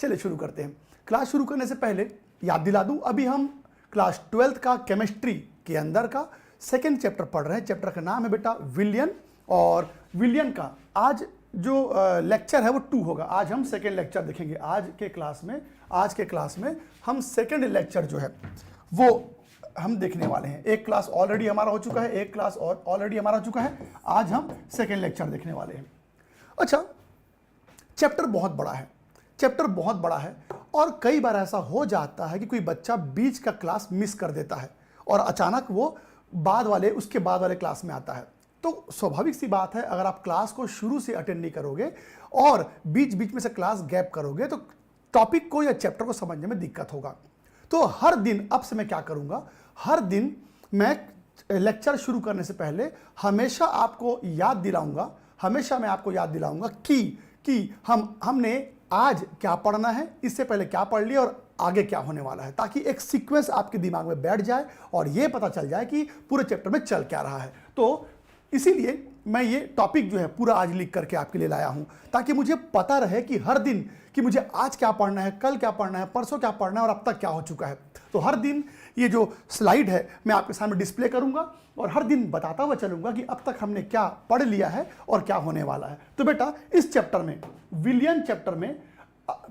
चलिए शुरू करते हैं। क्लास शुरू करने से पहले याद दिला दूं, अभी हम क्लास 12th का केमिस्ट्री के अंदर का सेकेंड चैप्टर पढ़ रहे हैं। चैप्टर का नाम है बेटा विलियन, और विलियन का आज जो लेक्चर है वो 2 होगा। आज हम सेकेंड लेक्चर देखेंगे। आज के क्लास में हम सेकेंड लेक्चर जो है वो हम देखने वाले हैं। एक क्लास ऑलरेडी हमारा हो चुका है, एक क्लास और ऑलरेडी हमारा हो चुका है। आज हम सेकेंड लेक्चर देखने वाले हैं। अच्छा, चैप्टर बहुत बड़ा है और कई बार ऐसा हो जाता है कि कोई बच्चा बीच का क्लास मिस कर देता है और अचानक वो उसके बाद वाले क्लास में आता है। तो स्वाभाविक सी बात है, अगर आप क्लास को शुरू से अटेंड नहीं करोगे और बीच बीच में से क्लास गैप करोगे तो टॉपिक को या चैप्टर को समझने में दिक्कत होगा। तो हर दिन अब से मैं क्या करूंगा, हर दिन मैं लेक्चर शुरू करने से पहले हमेशा मैं आपको याद दिलाऊंगा कि हमने आज क्या पढ़ना है, इससे पहले क्या पढ़ लिया और आगे क्या होने वाला है, ताकि एक सीक्वेंस आपके दिमाग में बैठ जाए और ये पता चल जाए कि पूरे चैप्टर में चल क्या रहा है। तो इसीलिए मैं ये टॉपिक जो है पूरा आज लिख करके आपके लिए लाया हूं, ताकि मुझे पता रहे कि हर दिन कि मुझे आज क्या पढ़ना है, कल क्या पढ़ना है, परसों क्या पढ़ना है और अब तक क्या हो चुका है। तो हर दिन ये जो स्लाइड है मैं आपके सामने डिस्प्ले करूंगा और हर दिन बताता हुआ चलूंगा कि अब तक हमने क्या पढ़ लिया है और क्या होने वाला है। तो बेटा इस चैप्टर में, विलियन चैप्टर में,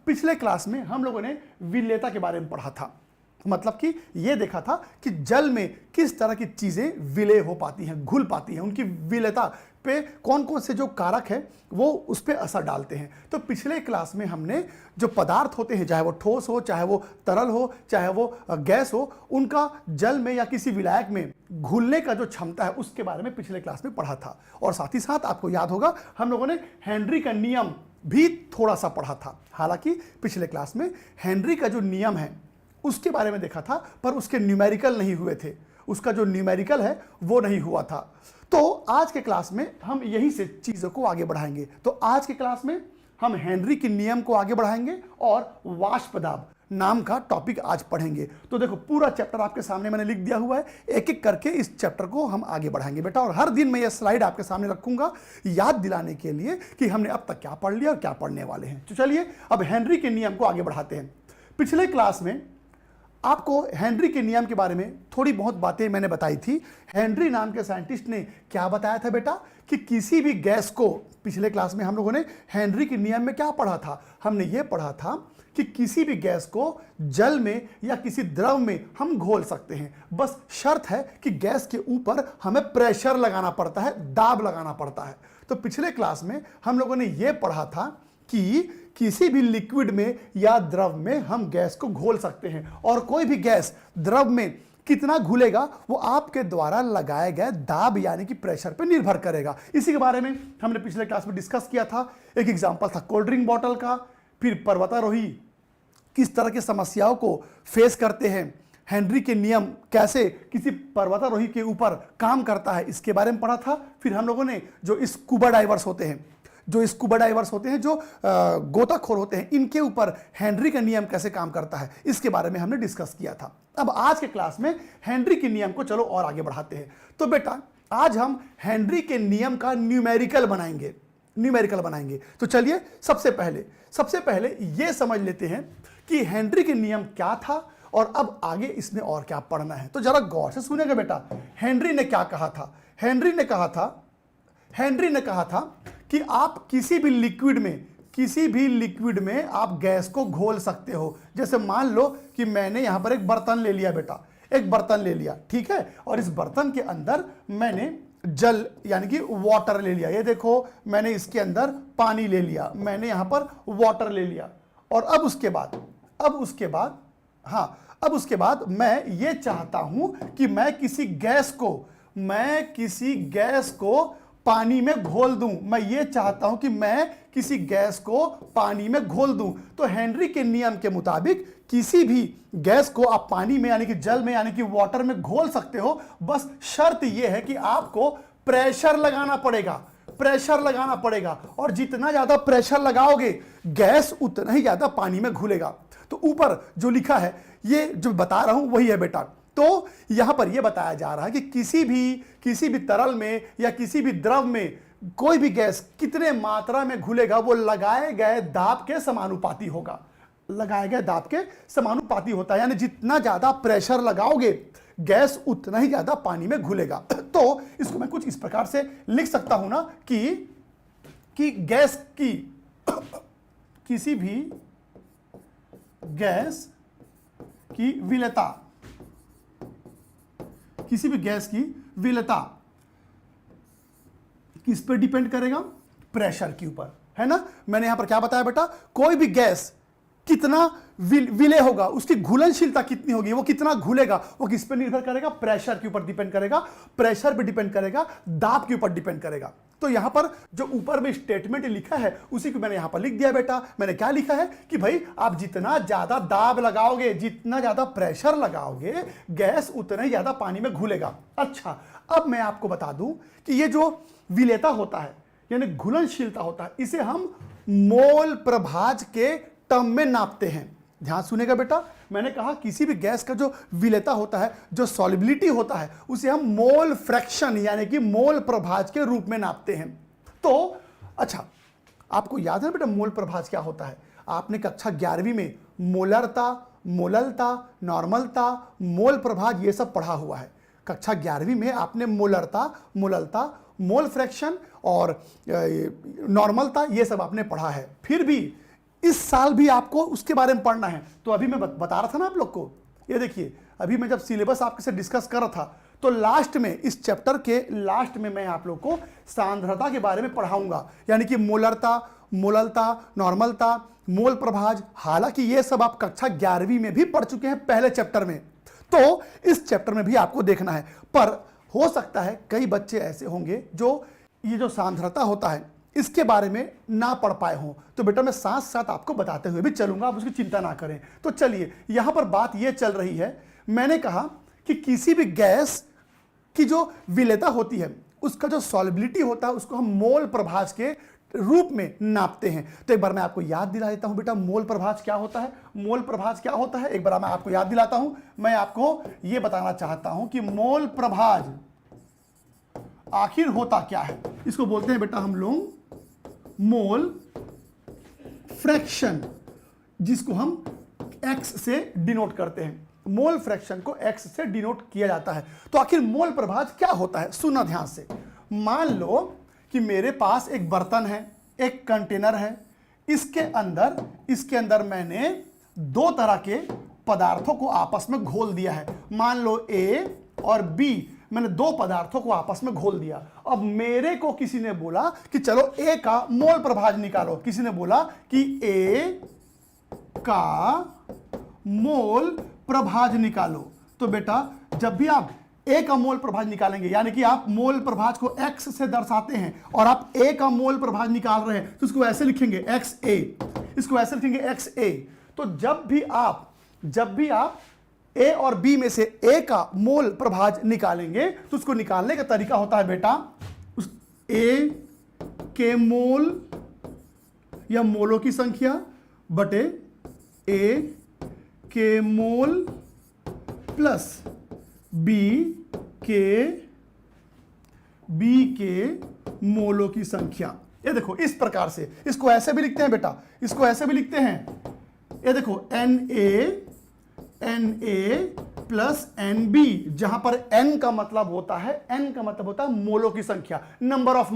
पिछले क्लास में हम लोगों ने विलेयता के बारे में पढ़ा था। मतलब कि ये देखा था कि जल में किस तरह की चीजें विलय हो पाती हैं, घुल पाती हैं, उनकी विलेयता पे कौन कौन से जो कारक है वो उस पर असर डालते हैं। तो पिछले क्लास में हमने जो पदार्थ होते हैं, चाहे वो ठोस हो, चाहे वो तरल हो, चाहे वो गैस हो, उनका जल में या किसी विलायक में घुलने का जो क्षमता है उसके बारे में पिछले क्लास में पढ़ा था। और साथ ही साथ आपको याद होगा हम लोगों ने हेनरी का नियम भी थोड़ा सा पढ़ा था। हालांकि पिछले क्लास में हेनरी का जो नियम है उसके बारे में देखा था, पर उसके न्यूमेरिकल नहीं हुए थे, उसका जो न्यूमेरिकल है वो नहीं हुआ था। तो आज के क्लास में हम यहीं से चीज़ों को आगे बढ़ाएंगे। तो आज के क्लास में हम हेनरी के नियम को आगे बढ़ाएंगे और वाष्प दाब नाम का टॉपिक आज पढ़ेंगे। तो देखो पूरा चैप्टर आपके सामने मैंने लिख दिया हुआ है, एक एक करके इस चैप्टर को हम आगे बढ़ाएंगे बेटा। और हर दिन मैं ये स्लाइड आपके सामने रखूंगा याद दिलाने के लिए कि हमने अब तक क्या पढ़ लिया और क्या पढ़ने वाले हैं। तो चलिए अब हेनरी के नियम को आगे बढ़ाते हैं। पिछले क्लास में आपको हेनरी के नियम के बारे में थोड़ी बहुत बातें मैंने बताई थी। हेनरी नाम के साइंटिस्ट ने क्या बताया था बेटा कि किसी भी गैस को, पिछले क्लास में हम लोगों ने हेनरी के नियम में क्या पढ़ा था, हमने ये पढ़ा था कि किसी भी गैस को जल में या किसी द्रव में हम घोल सकते हैं। बस शर्त है कि गैस के ऊपर हमें प्रेशर लगाना पड़ता है, दाब लगाना पड़ता है। तो पिछले क्लास में हम लोगों ने ये पढ़ा था कि किसी भी लिक्विड में या द्रव में हम गैस को घोल सकते हैं, और कोई भी गैस द्रव में कितना घुलेगा वो आपके द्वारा लगाए गए दाब यानी कि प्रेशर पर निर्भर करेगा। इसी के बारे में हमने पिछले क्लास में डिस्कस किया था। एक एग्जांपल था कोल्ड ड्रिंक बॉटल का, फिर पर्वतारोही किस तरह की समस्याओं को फेस करते हैं, हेनरी के नियम कैसे किसी पर्वतारोही के ऊपर काम करता है, इसके बारे में पढ़ा था। फिर हम लोगों ने जो स्कूबा डाइवर्स होते हैं, जो गोताखोर होते हैं, इनके ऊपर हेनरी का नियम कैसे काम करता है, इसके बारे में हमने डिस्कस किया था। अब आज के क्लास में हेनरी के नियम को चलो और आगे बढ़ाते हैं। तो बेटा आज हम हेनरी के नियम का न्यूमेरिकल बनाएंगे। तो चलिए सबसे पहले ये समझ लेते हैं कि हेनरी के नियम क्या था और अब आगे इसमें और क्या पढ़ना है। तो जरा गौर से सुनेगा बेटा, हेनरी ने क्या कहा था। हेनरी ने कहा था कि आप किसी भी लिक्विड में आप गैस को घोल सकते हो। जैसे मान लो कि मैंने यहां पर एक बर्तन ले लिया बेटा, ठीक है, और इस बर्तन के अंदर मैंने जल यानी कि वाटर ले लिया। ये देखो मैंने इसके अंदर पानी ले लिया, मैंने यहां पर वाटर ले लिया। और अब उसके बाद मैं ये चाहता हूं कि मैं किसी गैस को पानी में घोल दूं। तो हेनरी के नियम के मुताबिक किसी भी गैस को आप पानी में यानी कि जल में यानी कि वाटर में घोल सकते हो। बस शर्त यह है कि आपको प्रेशर लगाना पड़ेगा और जितना ज्यादा प्रेशर लगाओगे गैस उतना ही ज्यादा पानी में घुलेगा। तो ऊपर जो लिखा है, ये जो बता रहा हूं वही है बेटा। तो यहां पर यह बताया जा रहा है कि किसी भी तरल में या किसी भी द्रव में कोई भी गैस कितने मात्रा में घुलेगा वो लगाए गए दाब के समानुपाती होगा। लगाए गए दाब के समानुपाती होता है, यानी जितना ज्यादा प्रेशर लगाओगे गैस उतना ही ज्यादा पानी में घुलेगा। तो इसको मैं कुछ इस प्रकार से लिख सकता हूं ना कि गैस की किसी भी गैस की विलेयता, किसी भी गैस की विलेयता किस पर डिपेंड करेगा? प्रेशर के ऊपर, है ना। मैंने यहां पर क्या बताया बेटा, कोई भी गैस कितना विलय होगा, उसकी घुलनशीलता कितनी होगी, वो कितना घुलेगा, वो किस पर निर्भर करेगा? प्रेशर के ऊपर डिपेंड करेगा, प्रेशर पे डिपेंड करेगा, दाब के ऊपर डिपेंड करेगा। तो यहां पर जो ऊपर में स्टेटमेंट लिखा है उसी को मैंने यहां पर लिख दिया बेटा। मैंने क्या लिखा है कि भाई आप जितना ज्यादा दाब लगाओगे, जितना ज्यादा प्रेशर लगाओगे, गैस उतना ही ज्यादा पानी में घुलेगा। अच्छा, अब मैं आपको बता दूं कि ये जो विलेयता होता है यानी घुलनशीलता होता है, इसे हम मोल प्रभाज के टर्म में नापते हैं। ध्यान सुनेगा बेटा, मैंने कहा किसी भी गैस का जो विलेयता होता है, जो सॉल्युबिलिटी होता है, उसे हम मोल फ्रैक्शन यानी कि मोल प्रभाज के रूप में नापते हैं। तो अच्छा, आपको याद है बेटा मोल प्रभाज क्या होता है? आपने कक्षा 11वीं में मोलरता, मोललता, नॉर्मलता, मोल प्रभाज ये सब पढ़ा हुआ है। कक्षा 11वीं में आपने मोलरता, मोललता, मोल फ्रैक्शन और नॉर्मलता ये सब आपने पढ़ा है। फिर भी इस साल भी आपको उसके बारे में पढ़ना है। तो अभी मैं बता रहा था ना आप लोग को, ये देखिए, अभी मैं जब सिलेबस आपके साथ डिस्कस कर रहा था तो लास्ट में, इस चैप्टर के लास्ट में मैं आप लोग को सांद्रता के बारे में पढ़ाऊंगा, यानी कि मोलरता, मोललता, नॉर्मलता, मोल प्रभाज। हालांकि ये सब आप कक्षा 11वीं में भी पढ़ चुके हैं पहले चैप्टर में, तो इस चैप्टर में भी आपको देखना है। पर हो सकता है कई बच्चे ऐसे होंगे जो ये जो सांद्रता होता है इसके बारे में ना पढ़ पाए हों, तो बेटा मैं साथ साथ आपको बताते हुए भी चलूंगा, आप उसकी चिंता ना करें। तो चलिए, यहां पर बात यह चल रही है, मैंने कहा कि किसी भी गैस की जो विलेयता होती है, उसका जो सॉल्युबिलिटी होता है, उसको हम मोल प्रभाज के रूप में नापते हैं। तो एक बार मैं आपको याद दिला देता हूं बेटा, मोल प्रभाज क्या होता है। मोल प्रभाज क्या होता है एक बार मैं आपको याद दिलाता हूं। मैं आपको यह बताना चाहता हूं कि मोल प्रभाज आखिर होता क्या है। इसको बोलते हैं बेटा हम लोग मोल फ्रैक्शन, जिसको हम x से डिनोट करते हैं। मोल फ्रैक्शन को x से डिनोट किया जाता है। तो आखिर मोल प्रभाज क्या होता है, सुनना ध्यान से। मान लो कि मेरे पास एक बर्तन है, एक कंटेनर है, इसके अंदर मैंने दो तरह के पदार्थों को आपस में घोल दिया है। मान लो A और B, मैंने दो पदार्थों को आपस में घोल दिया। अब मेरे को किसी ने बोला कि चलो A का मोल प्रभाज निकालो। किसी ने बोला कि A का मोल प्रभाज निकालो। तो बेटा जब भी आप A का मोल प्रभाज निकालेंगे, यानी कि आप मोल प्रभाज को X से दर्शाते हैं और आप A का मोल प्रभाज निकाल रहे हैं, तो इसको ऐसे लिखेंगे XA, इसको ऐसे लिखेंगे XA। तो जब भी आप A और B में से A का मोल प्रभाज निकालेंगे तो उसको निकालने का तरीका होता है बेटा, उस A के मोल या मोलों की संख्या बटे A के मोल प्लस B के मोलों की संख्या। ये देखो इस प्रकार से, इसको ऐसे भी लिखते हैं बेटा, इसको ऐसे भी लिखते हैं। ये देखो Na प्लस NB, जहां पर N का मतलब होता है मोलों की संख्या, नंबर ऑफ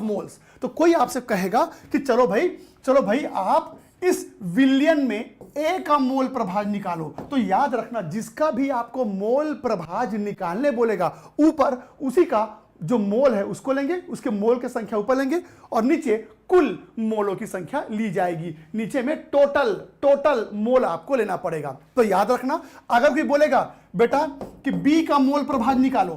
मोल्स। तो कोई आपसे कहेगा कि चलो भाई आप इस विलयन में A का मोल प्रभाज निकालो। तो याद रखना, जिसका भी आपको मोल प्रभाज निकालने बोलेगा, ऊपर उसी का जो मोल है उसको लेंगे, उसके मोल की संख्या ऊपर लेंगे और नीचे कुल मोलों की संख्या ली जाएगी। नीचे में टोटल मोल आपको लेना पड़ेगा। तो याद रखना, अगर कोई बोलेगा बेटा कि B का मोल प्रभाज निकालो,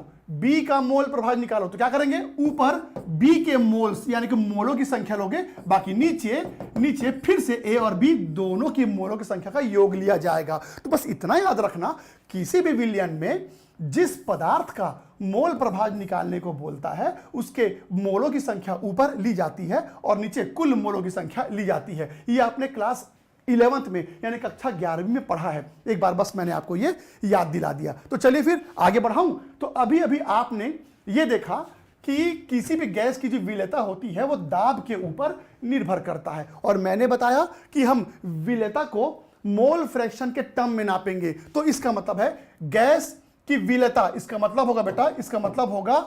तो क्या करेंगे, ऊपर B के मोल्स यानी कि मोलों की संख्या लोगे, बाकी नीचे फिर से A और B दोनों की मोलों की संख्या का योग लिया जाएगा। तो बस इतना याद रखना, किसी भी विलयन में जिस पदार्थ का मोल प्रभाज निकालने को बोलता है, उसके मोलों की संख्या ऊपर ली जाती है और नीचे कुल मोलों की संख्या ली जाती है। ये आपने क्लास 11th में यानी कक्षा 11वीं में पढ़ा है। एक बार बस मैंने आपको ये याद दिला दिया। तो चलिए फिर आगे बढ़ाऊं। तो अभी आपने ये देखा कि किसी भी गैस की जो विलेयता होती है वो दाब के ऊपर निर्भर करता है। और मैंने बताया कि हम विलेयता को मोल फ्रैक्शन के टर्म में नापेंगे। तो इसका मतलब है गैस की विलेयता, इसका मतलब होगा बेटा, इसका मतलब होगा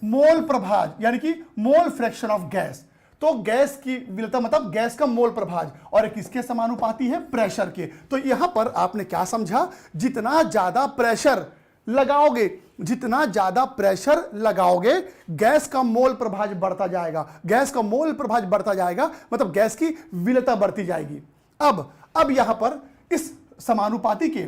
मोल प्रभाज, यानी कि मोल फ्रैक्शन ऑफ गैस। तो गैस की विलेयता मतलब गैस का मोल प्रभाज, और किसके समानुपाती है? प्रेशर के। तो यहां पर आपने क्या समझा? जितना ज्यादा प्रेशर लगाओगे, जितना ज्यादा प्रेशर लगाओगे, गैस का मोल प्रभाज बढ़ता जाएगा। गैस का मोल प्रभाज बढ़ता जाएगा मतलब गैस की विलेयता बढ़ती जाएगी। अब यहां पर इस समानुपाती के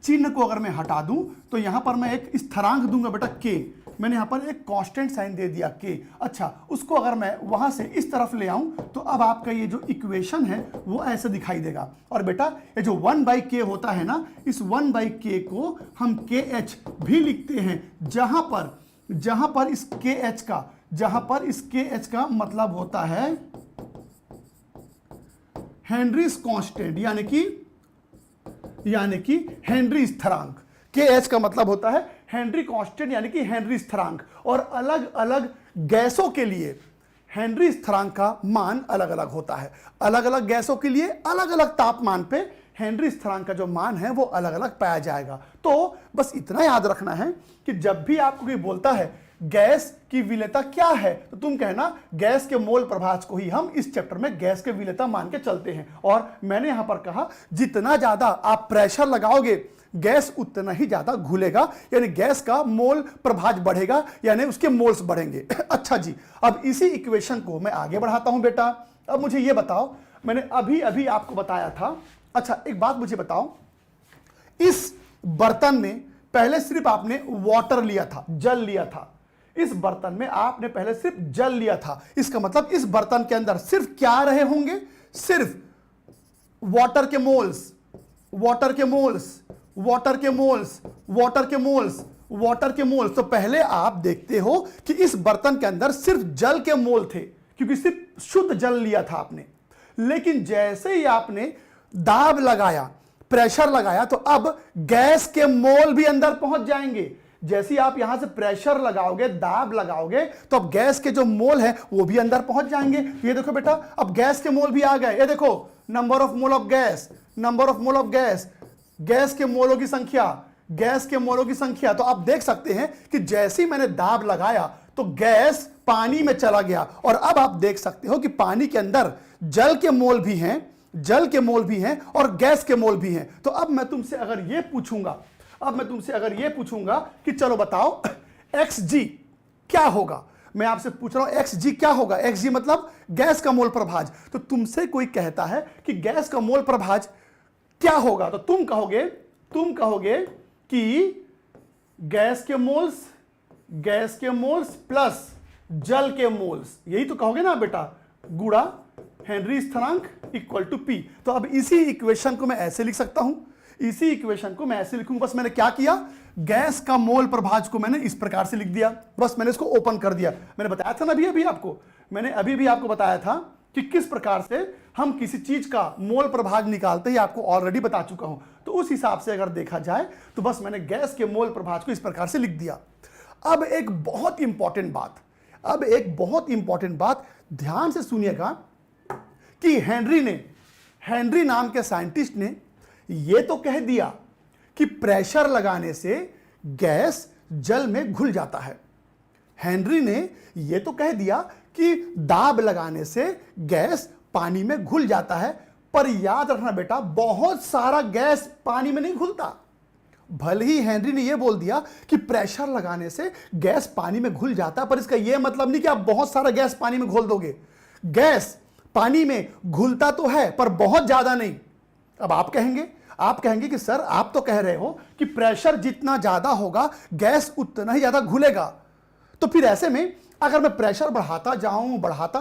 चिन्ह को अगर मैं हटा दूं तो यहां पर मैं एक स्थिरांक दूंगा बेटा के। मैंने यहां पर एक कांस्टेंट साइन दे दिया के। अच्छा, उसको अगर मैं वहां से इस तरफ ले आऊं तो अब आपका ये जो इक्वेशन है वो ऐसे दिखाई देगा। और बेटा ये जो 1/k होता है ना, इस 1/k को हम kh भी लिखते हैं, जहां पर इस kh का मतलब होता है हेनरीज कांस्टेंट, यानी कि हेनरी स्थिरांक। kh का मतलब होता है हेनरी कांस्टेंट यानी कि हेनरी स्थिरांक। और अलग अलग गैसों के लिए हेनरी स्थिरांक का मान अलग अलग होता है। अलग अलग गैसों के लिए अलग अलग तापमान पे हेनरी स्थिरांक का जो मान है वो अलग अलग पाया जाएगा। तो बस इतना याद रखना है कि जब भी आपको कोई बोलता है गैस की विलेयता क्या है, तो तुम कहना गैस के मोल प्रभाज को ही हम इस चैप्टर में गैस के विलेयता मान के चलते हैं। और मैंने यहां पर कहा जितना ज्यादा आप प्रेशर लगाओगे गैस उतना ही ज्यादा घुलेगा, यानी गैस का मोल प्रभाज बढ़ेगा, यानी उसके मोल्स बढ़ेंगे। अच्छा जी, अब इसी इक्वेशन को मैं आगे बढ़ाता हूं बेटा। अब मुझे यह बताओ, मैंने अभी अभी आपको बताया था। अच्छा, एक बात मुझे बताओ, इस बर्तन में पहले सिर्फ आपने वाटर लिया था, जल लिया था। इस बर्तन में आपने पहले सिर्फ जल लिया था। इसका मतलब इस बर्तन के अंदर सिर्फ क्या रहे होंगे? सिर्फ वाटर के मोल्स, वाटर के मोल्स, वाटर के मोल्स, वाटर के मोल्स, वाटर के मोल्स। तो पहले आप देखते हो कि इस बर्तन के अंदर सिर्फ जल के मोल थे, क्योंकि सिर्फ शुद्ध जल लिया था आपने। लेकिन जैसे ही आपने दाब लगाया, प्रेशर लगाया, तो अब गैस के मोल भी अंदर पहुंच जाएंगे। जैसे आप यहां से प्रेशर लगाओगे, दाब लगाओगे, तो अब गैस के जो मोल है वो भी अंदर पहुंच जाएंगे। ये देखो बेटा, अब गैस के मोल भी आ गए। ये देखो, number of mole of gas, number of mole of gas, gas के मोलों की संख्या, गैस के मोलों की संख्या। तो आप देख सकते हैं कि जैसे ही मैंने दाब लगाया तो गैस पानी में चला गया। और अब आप देख सकते हो कि पानी के अंदर जल के मोल भी हैं, जल के मोल भी हैं और गैस के मोल भी हैं। तो अब मैं तुमसे अगर ये पूछूंगा कि चलो बताओ xg क्या होगा, मैं आपसे पूछ रहा हूं xg क्या होगा? xg मतलब गैस का मोल प्रभाज। तो तुमसे कोई कहता है कि गैस का मोल प्रभाज क्या होगा, तो तुम कहोगे कि गैस के मोल्स प्लस जल के मोल्स, यही तो कहोगे ना बेटा, गुणा हेनरी स्थिरांक इक्वल टू P। तो अब इसी इक्वेशन को मैं ऐसे लिख सकता हूं, इसी इक्वेशन को मैं ऐसे लिखूंगा। बस मैंने क्या किया, गैस का मोल प्रभाज को मैंने इस प्रकार से लिख दिया। बस मैंने इसको ओपन कर दिया। मैंने बताया था ना अभी भी आपको बताया था कि किस प्रकार से हम किसी चीज का मोल प्रभाज निकालते हैं, आपको ऑलरेडी बता चुका हूं। तो उस हिसाब से अगर देखा जाए तो बस मैंने गैस के मोल प्रभाज को इस प्रकार से लिख दिया। अब एक बहुत इंपॉर्टेंट बात ध्यान से सुनिएगा कि हेनरी नाम के साइंटिस्ट ने यह तो कह दिया कि प्रेशर लगाने से गैस जल में घुल जाता है। हेनरी ने यह तो कह दिया कि दाब लगाने से गैस पानी में घुल जाता है। पर याद रखना बेटा, बहुत सारा गैस पानी में नहीं घुलता। भले ही हेनरी ने यह बोल दिया कि प्रेशर लगाने से गैस पानी में घुल जाता है, पर इसका यह मतलब नहीं कि आप बहुत सारा गैस पानी में घोल दोगे। गैस पानी में घुलता तो है पर बहुत ज्यादा नहीं। अब आप कहेंगे कि सर आप तो कह रहे हो कि प्रेशर जितना ज्यादा होगा गैस उतना ही ज्यादा घुलेगा। तो फिर ऐसे में अगर मैं प्रेशर बढ़ाता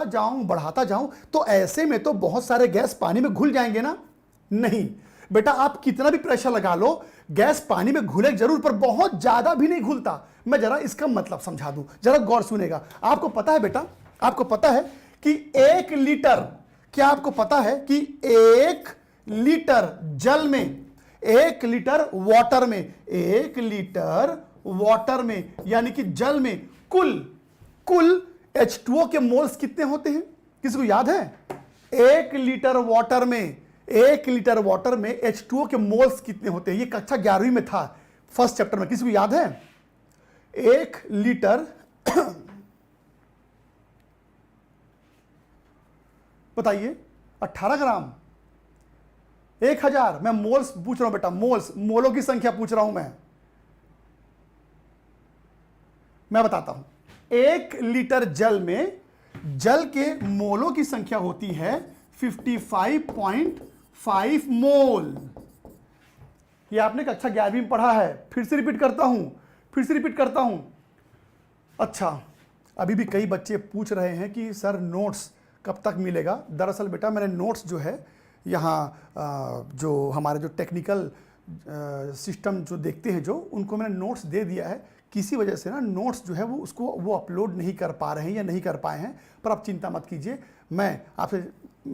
जाऊं तो ऐसे में तो बहुत सारे गैस पानी में घुल जाएंगे ना। नहीं बेटा, आप कितना भी प्रेशर लगा लो, गैस पानी में घुले जरूर, पर बहुत ज्यादा भी नहीं घुलता। मैं जरा इसका मतलब समझा दूं, जरा गौर सुनेगा। आपको पता है बेटा, आपको पता है कि 1 लीटर, क्या आपको पता है कि 1 लीटर जल में, 1 लीटर वाटर में, 1 लीटर वाटर में यानी कि जल में कुल कुल H2O के मोल्स कितने होते हैं? किसी को याद है? 1 लीटर वाटर में H2O के मोल्स कितने होते हैं? ये कक्षा 11वीं में था, फर्स्ट चैप्टर में। किसी को याद है? 1 लीटर बताइए, 18 ग्राम, 1000। मैं मोल्स पूछ रहा हूं बेटा, मोलों की संख्या पूछ रहा हूं मैं बताता हूं। 1 लीटर जल में जल के मोलों की संख्या होती है 55.5 मोल। ये आपने कक्षा 11वीं में पढ़ा है। फिर से रिपीट करता हूं। अच्छा, अभी भी कई बच्चे पूछ रहे हैं कि सर नोट्स कब तक मिलेगा? दरअसल बेटा मैंने नोट्स जो है यहाँ जो हमारे जो टेक्निकल सिस्टम जो देखते हैं जो, उनको मैंने नोट्स दे दिया है। किसी वजह से ना नोट्स जो है वो अपलोड नहीं कर पा रहे हैं या नहीं कर पाए हैं, पर आप चिंता मत कीजिए। मैं आपसे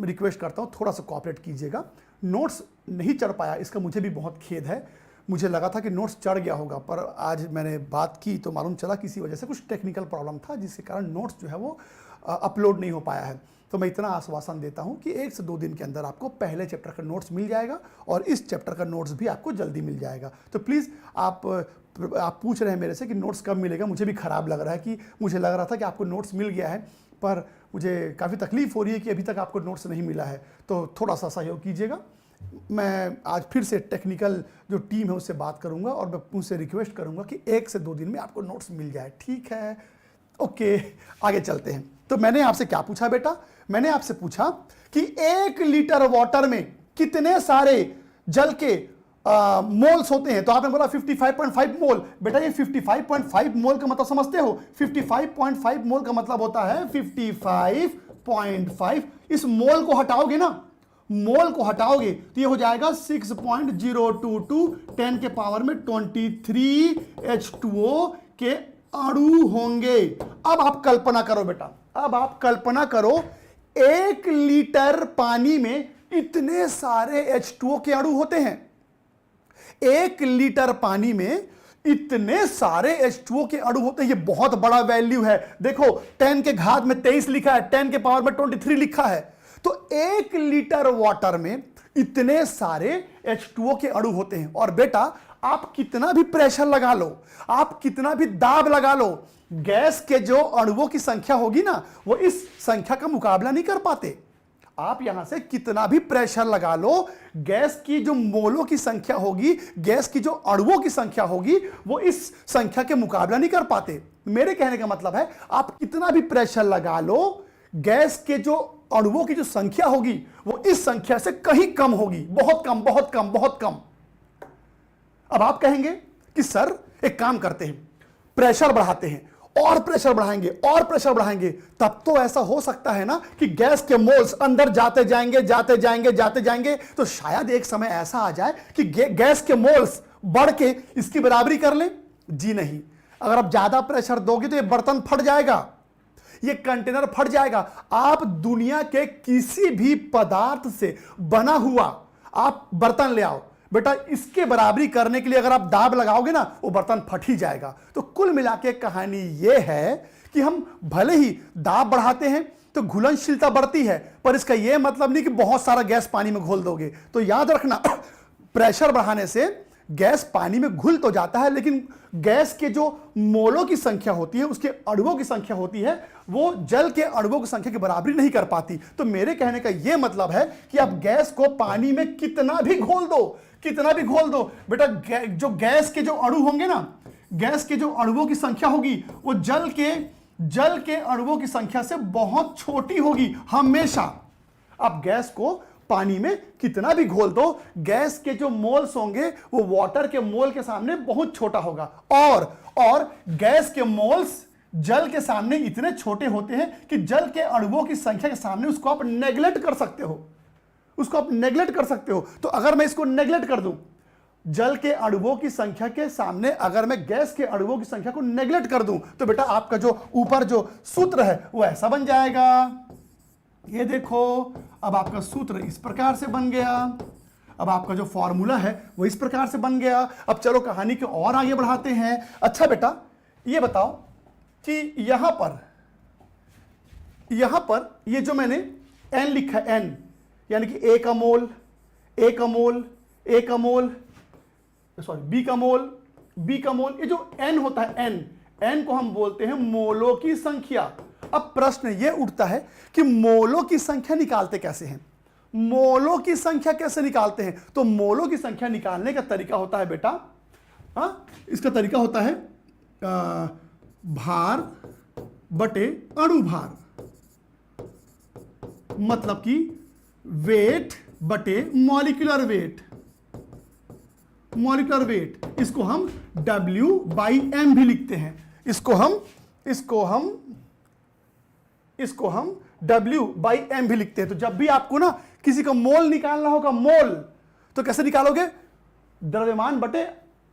रिक्वेस्ट करता हूँ, थोड़ा सा कोऑपरेट कीजिएगा। नोट्स नहीं चढ़ पाया, इसका मुझे भी बहुत खेद है। मुझे लगा था कि नोट्स चढ़ गया होगा, पर आज मैंने बात की तो मालूम चला किसी वजह से कुछ टेक्निकल प्रॉब्लम था, जिसके कारण नोट्स जो है वो अपलोड नहीं हो पाया है। तो मैं इतना आश्वासन देता हूं कि 1 से 2 दिन के अंदर आपको पहले चैप्टर का नोट्स मिल जाएगा और इस चैप्टर का नोट्स भी आपको जल्दी मिल जाएगा। तो प्लीज़ आप पूछ रहे हैं मेरे से कि नोट्स कब मिलेगा। मुझे भी ख़राब लग रहा है कि मुझे लग रहा था कि आपको नोट्स मिल गया है, पर मुझे काफ़ी तकलीफ़ हो रही है कि अभी तक आपको नोट्स नहीं मिला है। तो थोड़ा सा सहयोग कीजिएगा। मैं आज फिर से टेक्निकल जो टीम है उससे बात करूंगा और मैं उनसे रिक्वेस्ट करूंगा कि 1 से 2 दिन में आपको नोट्स मिल जाए। ठीक है, ओके, आगे चलते हैं। तो मैंने आपसे क्या पूछा बेटा? मैंने आपसे पूछा कि 1 लीटर वाटर में कितने सारे जल के मोल्स होते हैं? तो आपने बोला 55.5 मोल। बेटा ये 55.5 मोल का मतलब समझते हो? 55.5 मोल का मतलब होता है 55.5। इस मोल को हटाओगे ना, मोल को हटाओगे तो ये हो जाएगा 6.022 10 के पावर में 23 H2O के अणु होंगे। अब आप कल्पना करो बेटा, अब आप कल्पना करो 1 लीटर पानी में इतने सारे H2O के अणु होते हैं। 1 लीटर पानी में इतने सारे H2O के अणु होते हैं। ये बहुत बड़ा वैल्यू है। देखो 10 के घात में 23 लिखा है, 10 के पावर में 23 लिखा है। तो 1 लीटर वाटर में इतने सारे H2O के अणु होते हैं। और बेटा आप कितना भी प्रेशर लगा लो, आप कितना भी दाब लगा लो, गैस के जो अणुओं की संख्या होगी ना, वो इस संख्या का मुकाबला नहीं कर पाते। आप यहां से कितना भी प्रेशर लगा लो, गैस की जो मोलों की संख्या होगी, गैस की जो अणुओं की संख्या होगी, वो इस संख्या के मुकाबला नहीं कर पाते। मेरे कहने का मतलब है आप कितना भी प्रेशर लगा लो, गैस के जो अणुओं की जो संख्या होगी वो इस संख्या से कहीं कम होगी, बहुत कम, बहुत कम, बहुत कम। अब आप कहेंगे कि सर एक काम करते हैं, प्रेशर बढ़ाते हैं, और प्रेशर बढ़ाएंगे और प्रेशर बढ़ाएंगे, तब तो ऐसा हो सकता है ना कि गैस के मोल्स अंदर जाते जाएंगे, जाते जाएंगे, जाते जाएंगे, तो शायद एक समय ऐसा आ जाए कि गैस के मोल्स बढ़ के इसकी बराबरी कर लें। जी नहीं, अगर आप ज्यादा प्रेशर दोगे तो ये बर्तन फट जाएगा, ये कंटेनर फट जाएगा। आप दुनिया के किसी भी पदार्थ से बना हुआ आप बर्तन ले आओ बेटा, इसके बराबरी करने के लिए अगर आप दाब लगाओगे ना, वो बर्तन फट ही जाएगा। तो कुल मिला के कहानी ये है कि हम भले ही दाब बढ़ाते हैं तो घुलनशीलता बढ़ती है, पर इसका यह मतलब नहीं कि बहुत सारा गैस पानी में घोल दोगे। तो याद रखना, प्रेशर बढ़ाने से गैस पानी में घुल तो जाता है, लेकिन गैस के जो मोलों की संख्या होती है, उसके अणुओं की संख्या होती है, वो जल के अणुओं की संख्या की बराबरी नहीं कर पाती। तो मेरे कहने का यह मतलब है कि आप गैस को पानी में कितना भी घोल दो, कितना भी घोल दो बेटा, जो गैस के जो अणु होंगे ना, गैस के जो अणुओं की संख्या होगी वो जल के अणुओं की संख्या से बहुत छोटी होगी हमेशा। आप गैस को पानी में कितना भी घोल दो, गैस के जो मोल्स होंगे वो वाटर के मोल के सामने बहुत छोटा होगा। और गैस के मोल्स जल के सामने इतने छोटे होते हैं कि जल के अणुओं की संख्या के सामने उसको आप नेग्लेक्ट कर सकते हो, उसको आप नेग्लेक्ट कर सकते हो। तो अगर मैं इसको नेग्लेक्ट कर दूं, जल के अणुओं की संख्या के सामने अगर मैं गैस के अणुओं की संख्या को नेग्लेक्ट कर दूं, तो बेटा आपका जो ऊपर जो सूत्र है वो ऐसा बन जाएगा। ये देखो, अब आपका सूत्र इस प्रकार से बन गया, अब आपका जो फॉर्मूला है वो इस प्रकार से बन गया। अब चलो कहानी को और आगे बढ़ाते हैं। अच्छा बेटा ये बताओ कि यहां पर यहां पर ये जो मैंने n लिखा है, n यानी कि A का मोल, A का मोल, A का मोल, सॉरी B का मोल, B का मोल, ये जो n होता है n को हम बोलते हैं मोलों की संख्या। अब प्रश्न ये उठता है कि मोलों की संख्या निकालते कैसे हैं? मोलों की संख्या कैसे निकालते हैं? तो मोलों की संख्या निकालने का तरीका होता है बेटा, इसका तरीका होता है भार बटे अणुभार, मतलब कि वेट बटे मॉलिक्यूलर वेट, मॉलिक्यूलर वेट। इसको हम W/m भी लिखते हैं, इसको हम W/m भी लिखते हैं। तो जब भी आपको ना किसी का मोल निकालना होगा, मोल, तो कैसे निकालोगे? द्रव्यमान बटे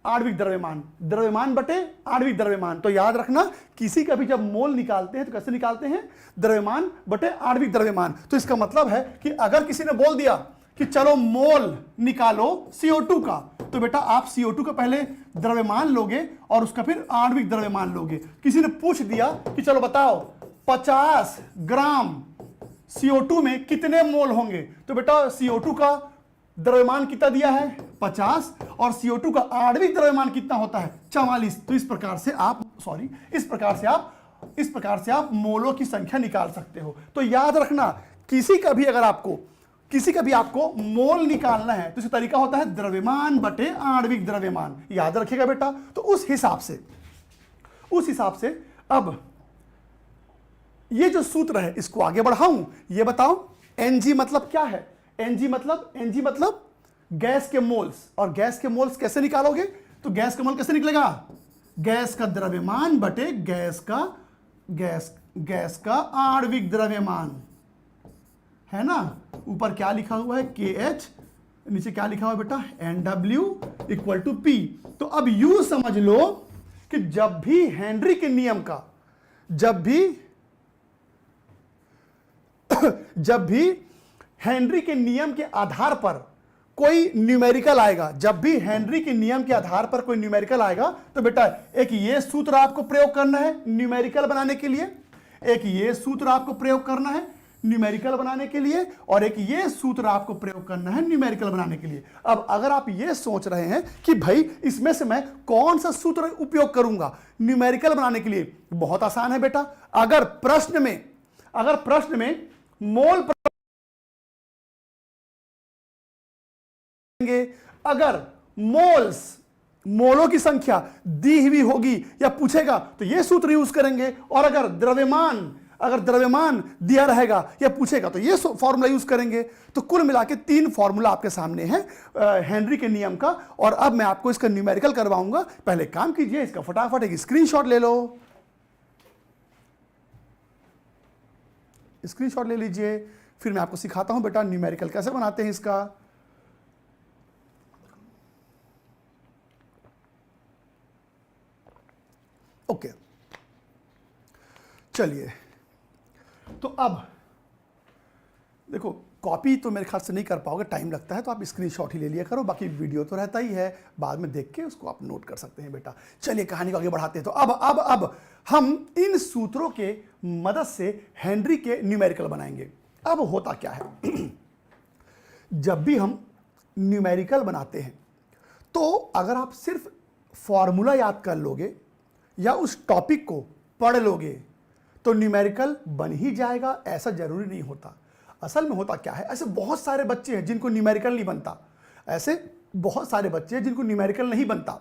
आणविक द्रव्यमान, द्रव्यमान बटे आणविक द्रव्यमान। तो याद रखना, किसी का भी जब मोल निकालते हैं तो कैसे निकालते हैं? द्रव्यमान बटे आणविक द्रव्यमान। तो इसका मतलब है कि अगर किसी ने बोल दिया कि चलो मोल निकालो CO2 का, तो बेटा आप CO2 का पहले द्रव्यमान लोगे और उसका फिर आणविक द्रव्यमान लोगे। किसी ने पूछ दिया कि चलो बताओ 50 ग्राम CO2 में कितने मोल होंगे, तो बेटा CO2 का द्रव्यमान कितना दिया है? 50, और CO2 का आणविक द्रव्यमान कितना होता है? 44। तो इस प्रकार से आप मोलों की संख्या निकाल सकते हो। तो याद रखना, किसी का भी आपको मोल निकालना है तो इसका तरीका होता है द्रव्यमान बटे आणविक द्रव्यमान। याद रखिएगा बेटा। तो उस हिसाब से अब ये जो सूत्र है इसको आगे बढ़ाऊं। ये बताओ Ng मतलब क्या है? Ng मतलब गैस के मोल्स। और गैस के मोल्स कैसे निकालोगे? तो गैस का मोल कैसे निकलेगा? गैस का द्रव्यमान बटे गैस का आणविक द्रव्यमान, है ना। ऊपर क्या लिखा हुआ है? KH, नीचे क्या लिखा हुआ है बेटा? NW = P। तो अब यूं समझ लो कि जब भी हेनरी के नियम के आधार पर कोई न्यूमेरिकल आएगा, तो बेटा एक ये सूत्र आपको प्रयोग करना है न्यूमेरिकल बनाने के लिए, और एक ये सूत्र आपको प्रयोग करना है न्यूमेरिकल बनाने के लिए। अब अगर आप ये सोच रहे हैं कि भाई इसमें से मैं कौन सा सूत्र उपयोग करूंगा न्यूमेरिकल बनाने के लिए, बहुत आसान है बेटा। अगर प्रश्न में मोल अगर मोलों की संख्या दी हुई होगी या पूछेगा तो यह सूत्र यूज करेंगे, और अगर द्रव्यमान दिया रहेगा या पूछेगा तो यह फॉर्मूला यूज करेंगे। तो कुल मिला के 3 फॉर्मूला आपके सामने है हेनरी के नियम का। और अब मैं आपको इसका न्यूमेरिकल करवाऊंगा। पहले काम कीजिए, इसका फटाफट एक स्क्रीनशॉट ले लो, स्क्रीनशॉट ले लीजिए, फिर मैं आपको सिखाता हूं बेटा न्यूमेरिकल कैसे बनाते हैं इसका। ओके, चलिए। तो अब देखो, कॉपी तो मेरे ख्याल से नहीं कर पाओगे, टाइम लगता है, तो आप स्क्रीनशॉट ही ले लिया करो, बाकी वीडियो तो रहता ही है, बाद में देख के उसको आप नोट कर सकते हैं बेटा। चलिए कहानी को आगे बढ़ाते हैं। तो अब हम इन सूत्रों के मदद से हेनरी के न्यूमेरिकल बनाएंगे। अब होता क्या है, जब भी हम न्यूमेरिकल बनाते हैं तो अगर आप सिर्फ फॉर्मूला याद कर लोगे या उस टॉपिक को पढ़ लोगे तो न्यूमेरिकल बन ही जाएगा, ऐसा जरूरी नहीं होता। असल में होता क्या है, ऐसे बहुत सारे बच्चे हैं जिनको न्यूमेरिकल नहीं बनता,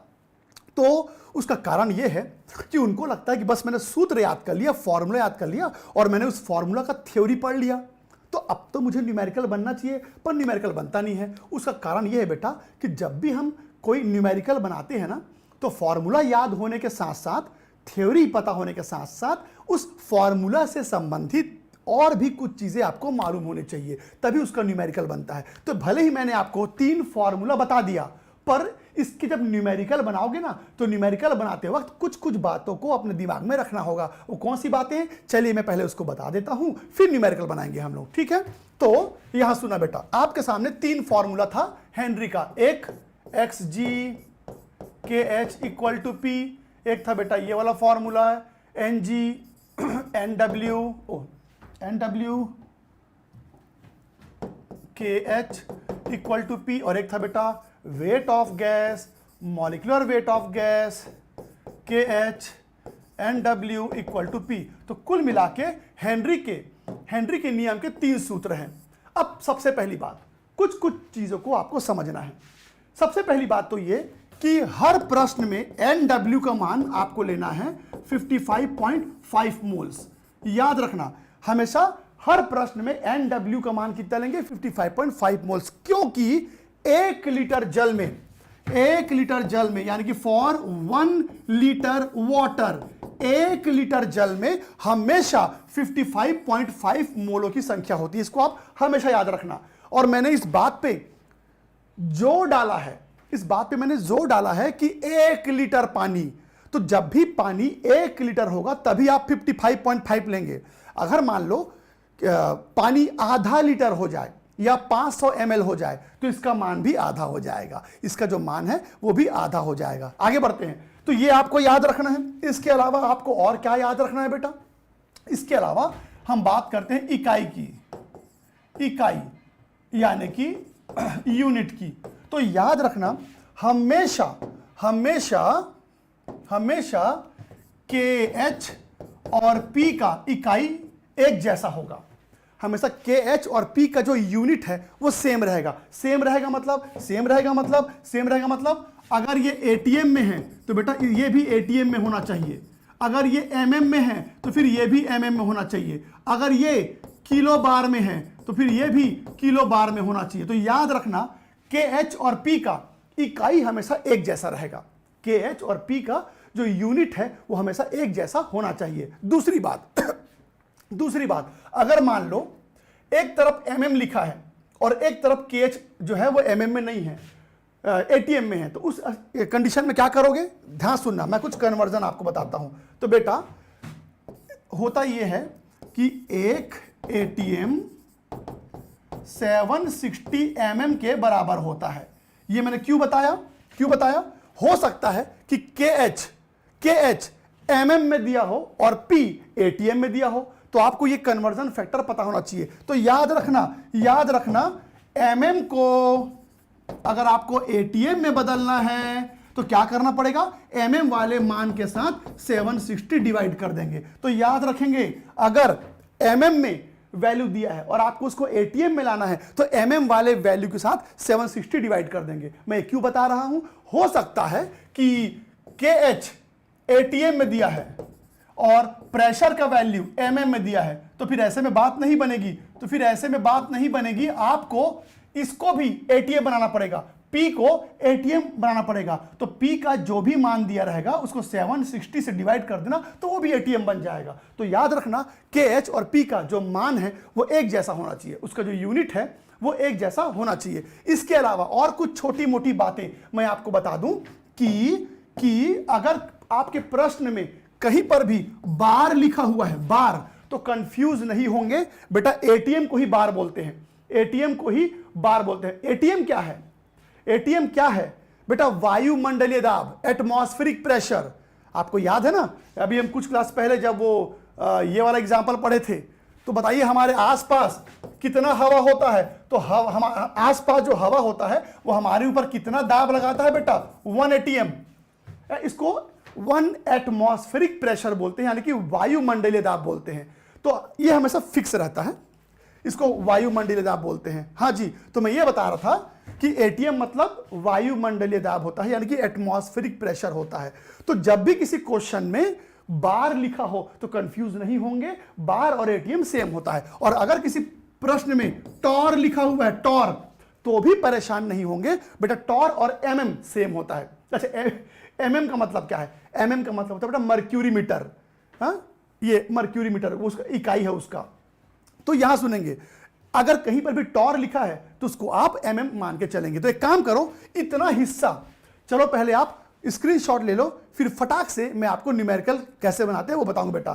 तो उसका कारण यह है कि उनको लगता है कि बस मैंने सूत्र याद कर लिया, फॉर्मूला याद कर लिया और मैंने उस फॉर्मूला का थ्योरी पढ़ लिया, तो अब तो मुझे न्यूमेरिकल बनना चाहिए, पर न्यूमेरिकल बनता नहीं है। उसका कारण यह है बेटा कि जब भी हम कोई न्यूमेरिकल बनाते हैं ना, तो फॉर्मूला याद होने के साथ साथ, थ्योरी पता होने के साथ साथ, उस फॉर्मूला से संबंधित और भी कुछ चीजें आपको मालूम होनी चाहिए, तभी उसका न्यूमेरिकल बनता है। तो भले ही मैंने आपको 3 फॉर्मूला बता दिया, पर इसके जब न्यूमेरिकल बनाओगे ना, तो न्यूमेरिकल बनाते वक्त कुछ कुछ बातों को अपने दिमाग में रखना होगा। वो कौन सी बातें, चलिए मैं पहले उसको बता देता हूं, फिर न्यूमेरिकल बनाएंगे हम लोग, ठीक है। तो यहां सुना बेटा, आपके सामने 3 फॉर्मूला था हेनरी का, एक XG/KH = P, एक था बेटा ये वाला formula NG/NW NW KH equal to P, और एक था बेटा weight of gas, molecular weight of gas KH NW equal to P। तो कुल मिला के हेनरी के नियम के 3 सूत्र हैं। अब सबसे पहली बात, कुछ चीजों को आपको समझना है। सबसे पहली बात तो ये कि हर प्रश्न में NW का मान आपको लेना है 55.5 मोल्स। याद रखना, हमेशा हर प्रश्न में NW का मान कितना लेंगे? 55.5 मोल्स, क्योंकि 1 लीटर जल में यानी कि फॉर 1 लीटर वाटर, 1 लीटर जल में हमेशा 55.5 मोलों की संख्या होती है। इसको आप हमेशा याद रखना। और मैंने इस बात पे जोर डाला है कि 1 लीटर पानी, तो जब भी पानी 1 लीटर होगा तभी आप 55.5 लेंगे। अगर मान लो पानी आधा लीटर हो जाए या 500 ml हो जाए तो इसका मान भी आधा हो जाएगा, इसका जो मान है वो भी आधा हो जाएगा। आगे बढ़ते हैं, तो ये आपको याद रखना है। इसके अलावा आपको और क्या याद रखना है बेटा? इसके अलावा हम बात करते हैं इकाई की, इकाई यानी कि यूनिट की। तो याद रखना, हमेशा KH और P का इकाई एक जैसा होगा। हमेशा KH और P का जो यूनिट है वो सेम रहेगा। सेम रहेगा मतलब अगर ये ATM में है तो बेटा ये भी ATM में होना चाहिए। अगर ये mm में है तो फिर ये भी mm में होना चाहिए। अगर ये किलो बार में है तो फिर ये भी किलो बार में होना चाहिए। तो याद रखना, KH और P का इकाई हमेशा एक जैसा रहेगा। KH और P का जो यूनिट है वो हमेशा एक जैसा होना चाहिए। दूसरी बात, अगर मान लो एक तरफ mm लिखा है और एक तरफ KH जो है वो mm में नहीं है, ATM में है, तो उस कंडीशन में क्या करोगे? ध्यान सुनना, मैं कुछ कन्वर्जन आपको बताता हूं। तो बेटा होता यह है कि एक ATM 760 mm के बराबर होता है। ये मैंने क्यों बताया? हो सकता है कि KH mm में दिया हो और P ATM में दिया हो, तो आपको ये कन्वर्जन फैक्टर पता होना चाहिए। तो याद रखना mm को अगर आपको ATM में बदलना है तो क्या करना पड़ेगा? mm वाले मान के साथ 760 डिवाइड कर देंगे। तो याद रखेंगे, अगर mm में वैल्यू दिया है और आपको उसको ATM में लाना है तो mm वाले वैल्यू के साथ 760 डिवाइड कर देंगे। मैं क्यों बता रहा हूं? हो सकता है कि KH ATM में दिया है और प्रेशर का वैल्यू mm में दिया है, तो फिर ऐसे में बात नहीं बनेगी। आपको इसको भी ATM बनाना पड़ेगा, P को ATM बनाना पड़ेगा। तो P का जो भी मान दिया रहेगा उसको 760 से डिवाइड कर देना तो वो भी ATM बन जाएगा। तो याद रखना, KH और P का जो मान है वो एक जैसा होना चाहिए, उसका जो यूनिट है वो एक जैसा होना चाहिए। इसके अलावा और कुछ छोटी मोटी बातें मैं आपको बता दूं कि अगर आपके प्रश्न में कहीं पर भी बार लिखा हुआ है, बार, तो कंफ्यूज नहीं होंगे बेटा। ATM को ही बार बोलते हैं। ATM क्या है बेटा? वायुमंडलीय दाब, एटमॉस्फेरिक प्रेशर। आपको याद है ना, अभी हम कुछ क्लास पहले जब वो ये वाला एग्जांपल पढ़े थे, तो बताइए हमारे आसपास कितना हवा होता है। तो हम आसपास जो हवा होता है वो हमारे ऊपर कितना दाब लगाता है बेटा? 1 ATM। इसको 1 एटमॉस्फेरिक प्रेशर बोलते हैं, यानी कि वायुमंडलीय दाब बोलते हैं। तो ये हमेशा फिक्स रहता है, इसको वायुमंडलीय दाब बोलते हैं। हाँ जी, तो मैं ये बता रहा था कि ATM मतलब वायुमंडलीय दाब होता है, यानी कि एटमॉस्फेरिक प्रेशर होता है। तो जब भी किसी क्वेश्चन में बार लिखा हो तो कंफ्यूज नहीं होंगे, बार और ATM सेम होता है। और अगर किसी प्रश्न में टॉर लिखा हुआ है, टॉर, तो भी परेशान नहीं होंगे बेटा, टॉर और mm सेम होता है। अच्छा, mm का मतलब क्या है? mm का मतलब होता है बेटा मर्क्यूरी मीटर। हाँ, ये मर्क्यूरी मीटर वो उसका इकाई है उसका। तो यहां सुनेंगे, अगर कहीं पर भी टॉर लिखा है तो उसको आप mm मान के चलेंगे। तो एक काम करो, इतना हिस्सा चलो पहले आप स्क्रीनशॉट ले लो, फिर फटाक से मैं आपको न्यूमेरिकल कैसे बनाते हैं वो बताऊंगा बेटा।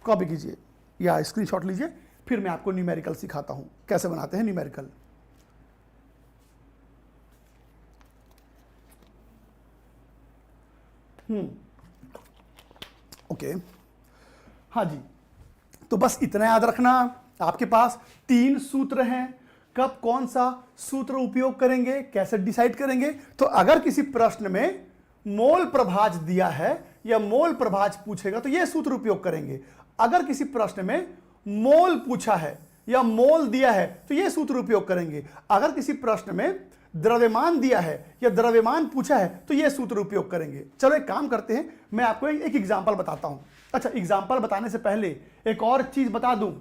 कॉपी कीजिए या स्क्रीनशॉट लीजिए, फिर मैं आपको न्यूमेरिकल सिखाता हूं कैसे बनाते हैं न्यूमेरिकल। ओके, हाँ जी, तो बस इतना याद रखना, आपके पास 3 सूत्र हैं। कब कौन सा सूत्र उपयोग करेंगे, कैसे डिसाइड करेंगे? तो अगर किसी प्रश्न में मोल प्रभाज दिया है या मोल प्रभाज पूछेगा तो यह सूत्र उपयोग करेंगे। अगर किसी प्रश्न में मोल पूछा है या मोल दिया है तो यह सूत्र उपयोग करेंगे। अगर किसी प्रश्न में द्रव्यमान दिया है या द्रव्यमान पूछा है तो यह सूत्र उपयोग करेंगे। चलो एक काम करते हैं, मैं आपको एक एग्जांपल बताता हूं। अच्छा, एग्जांपल बताने से पहले एक और चीज बता दूं।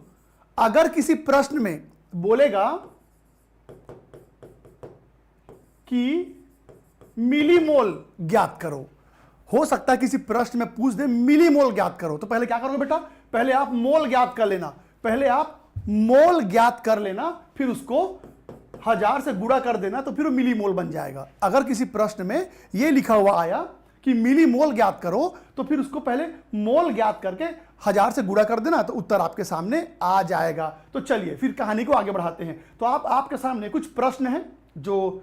अगर किसी प्रश्न में बोलेगा कि मिलीमोल ज्ञात करो, हो सकता है किसी प्रश्न में पूछ दे मिलीमोल ज्ञात करो, तो पहले क्या करोगे बेटा? पहले आप मोल ज्ञात कर लेना, पहले आप मोल ज्ञात कर लेना, फिर उसको 1000 से गुणा कर देना, तो फिर वो मिलीमोल बन जाएगा। अगर किसी प्रश्न में यह लिखा हुआ आया कि मिलीमोल ज्ञात करो, तो फिर उसको पहले मोल ज्ञात करके 1000 से गुणा कर देना, तो उत्तर आपके सामने आ जाएगा। तो चलिए फिर कहानी को आगे बढ़ाते हैं। तो आपके सामने कुछ प्रश्न हैं जो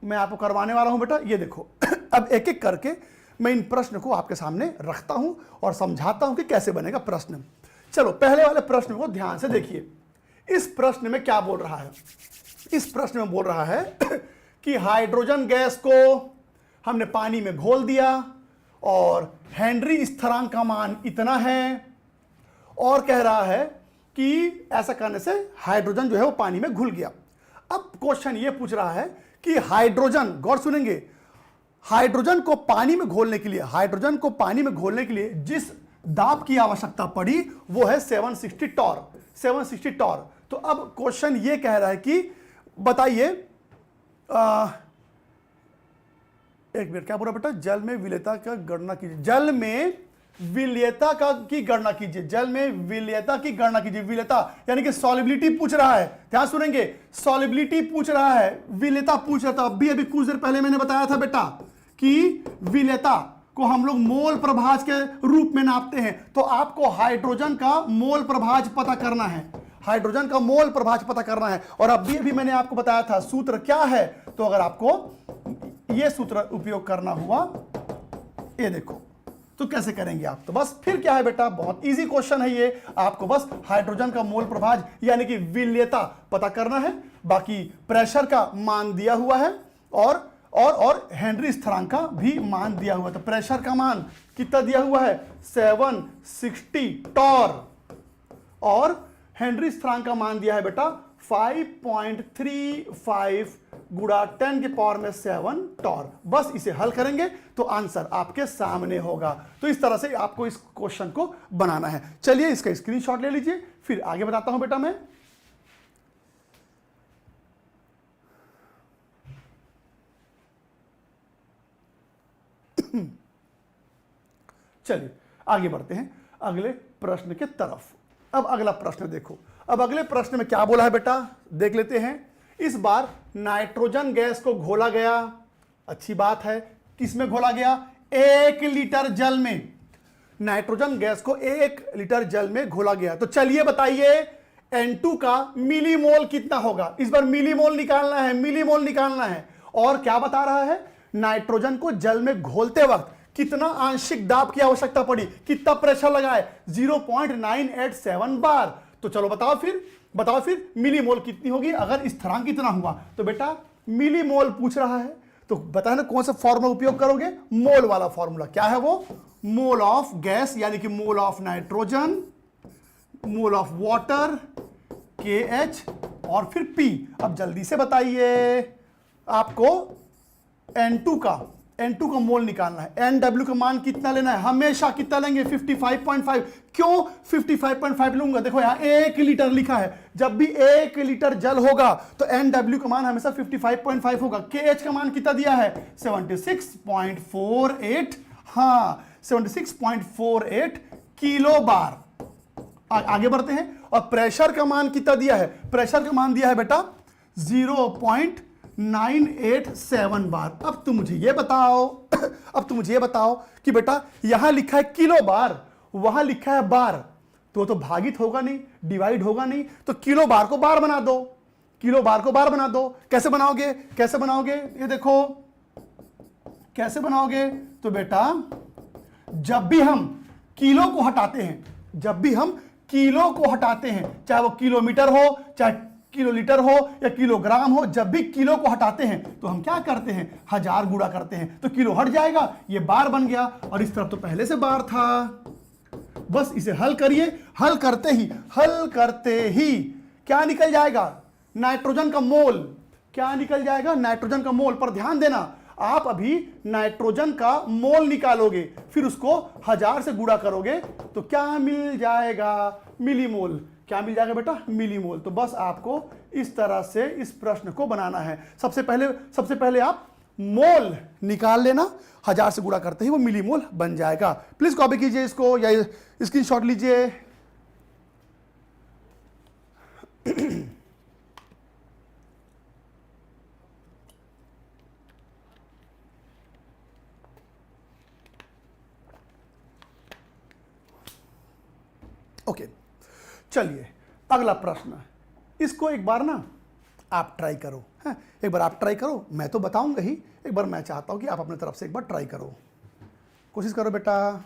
मैं आपको करवाने वाला हूं बेटा, ये देखो। अब एक एक करके मैं इन प्रश्न को आपके सामने रखता हूं और समझाता हूं कि कैसे बनेगा प्रश्न। चलो पहले वाले प्रश्न को ध्यान से देखिए। इस प्रश्न में क्या बोल रहा है? इस प्रश्न में बोल रहा है कि हाइड्रोजन गैस को हमने पानी में घोल दिया और हेनरी स्थिरांक का मान इतना है, और कह रहा है कि ऐसा करने से हाइड्रोजन जो है वो पानी में घुल गया। अब क्वेश्चन ये पूछ रहा है कि हाइड्रोजन, गौर सुनेंगे, हाइड्रोजन को पानी में घोलने के लिए, हाइड्रोजन को पानी में घोलने के लिए जिस दाब की आवश्यकता पड़ी वो है 760 टॉर, 760 टॉर। तो अब क्वेश्चन ये कह रहा है कि बताइए, एक मिनट, क्या बोला बेटा? जल में विलेयता का गणना कीजिए, जल में विलेयता की गणना कीजिए, जल में विलेयता की गणना कीजिए। विलेयता यानी कि सॉलिबिलिटी पूछ रहा है, ध्यान सुनेंगे, सॉलिबिलिटी पूछ रहा है, विलेयता पूछ रहा था। अभी कुछ देर पहले मैंने बताया था बेटा कि विलेयता को हम लोग मोल प्रभाज के रूप में नापते हैं। तो आपको हाइड्रोजन का मोल प्रभाज पता करना है, हाइड्रोजन का मोल प्रभाज पता करना है। और अभी मैंने आपको बताया था सूत्र क्या है। तो अगर आपको यह सूत्र उपयोग करना हुआ, ये देखो, तो कैसे करेंगे आप? तो बस फिर क्या है बेटा, बहुत इजी क्वेश्चन है ये। आपको बस हाइड्रोजन का मोल प्रभाज यानी कि विलेयता पता करना है, बाकी प्रेशर का मान दिया हुआ है और हेनरी स्थिरांक का भी मान दिया हुआ है। तो प्रेशर का मान कितना दिया हुआ है? 760 टॉर, और हेनरी स्थिरांक का मान दिया है बेटा 5.35 गुणा 10 के पावर में 7 टॉर। बस इसे हल करेंगे तो आंसर आपके सामने होगा। तो इस तरह से आपको इस क्वेश्चन को बनाना है। चलिए इसका स्क्रीनशॉट ले लीजिए, फिर आगे बताता हूं बेटा मैं। चलिए आगे बढ़ते हैं अगले प्रश्न के तरफ। अब अगला प्रश्न देखो। अब अगले प्रश्न में क्या बोला है बेटा, देख लेते हैं। इस बार नाइट्रोजन गैस को घोला गया, अच्छी बात है। किसमें घोला गया? 1 लीटर जल में। नाइट्रोजन गैस को 1 लीटर जल में घोला गया। तो चलिए बताइए N2 का मिलीमोल कितना होगा? इस बार मिलीमोल निकालना है, मिलीमोल निकालना है। और क्या बता रहा है? नाइट्रोजन को जल में घोलते वक्त कितना आंशिक दाब की आवश्यकता पड़ी, कितना प्रेशर लगाए? 0.987 बार। तो चलो बताओ फिर मिलीमोल कितनी होगी अगर स्थिरांक कितना हुआ? तो बेटा मिलीमोल पूछ रहा है, तो बताए ना कौन सा फॉर्मूला उपयोग करोगे? मोल वाला फॉर्मूला। क्या है वो? मोल ऑफ गैस यानी कि mole of nitrogen, mole of water, KH और फिर P। अब जल्दी से बताइए, आपको N2 का मोल निकालना है। NW का मान कितना लेना है? हमेशा कितना लेंगे? 55.5। क्यों 55.5 लूंगा? देखो यहां 1 लीटर लिखा है, जब भी 1 लीटर जल होगा तो NW का मान हमेशा 55.5 होगा। KH का मान कितना दिया है? 76.48। हाँ 76.48 किलो बार। आगे बढ़ते हैं। और प्रेशर का मान कितना दिया है? प्रेशर का मान दिया है बेटा 0.987 बार। अब तुम मुझे ये बताओ कि बेटा यहां लिखा है किलो बार, वहां लिखा है बार, तो भागित होगा नहीं, डिवाइड होगा नहीं। तो किलो बार को बार बना दो, किलो बार को बार बना दो। कैसे बनाओगे? ये देखो कैसे बनाओगे। तो बेटा जब भी हम किलो को हटाते हैं, जब भी हम किलो को हटाते हैं, चाहे वो किलोमीटर हो, चाहे किलोलीटर हो या किलोग्राम हो, जब भी किलो को हटाते हैं तो हम क्या करते हैं, 1000 गुणा करते हैं, तो किलो हट जाएगा, ये बार बन गया, और इस तरफ तो पहले से बार था। बस इसे हल करिए, हल करते ही क्या निकल जाएगा, नाइट्रोजन का मोल। क्या निकल जाएगा, नाइट्रोजन का मोल। पर ध्यान देना, आप अभी नाइट्रोजन का मोल निकालोगे, फिर उसको 1000 से गुणा करोगे तो क्या मिल जाएगा, मिलीमोल। क्या मिल जाएगा बेटा, मिलीमोल। तो बस आपको इस तरह से इस प्रश्न को बनाना है। सबसे पहले आप मोल निकाल लेना, 1000 से गुणा करते ही वो मिलीमोल बन जाएगा। प्लीज कॉपी कीजिए इसको या स्क्रीनशॉट लीजिए। ओके, चलिए अगला प्रश्न, इसको एक बार ना आप ट्राई करो। है, एक बार आप ट्राई करो, मैं तो बताऊंगा ही, एक बार मैं चाहता हूं कि आप अपने तरफ से एक बार ट्राई करो, कोशिश करो बेटा।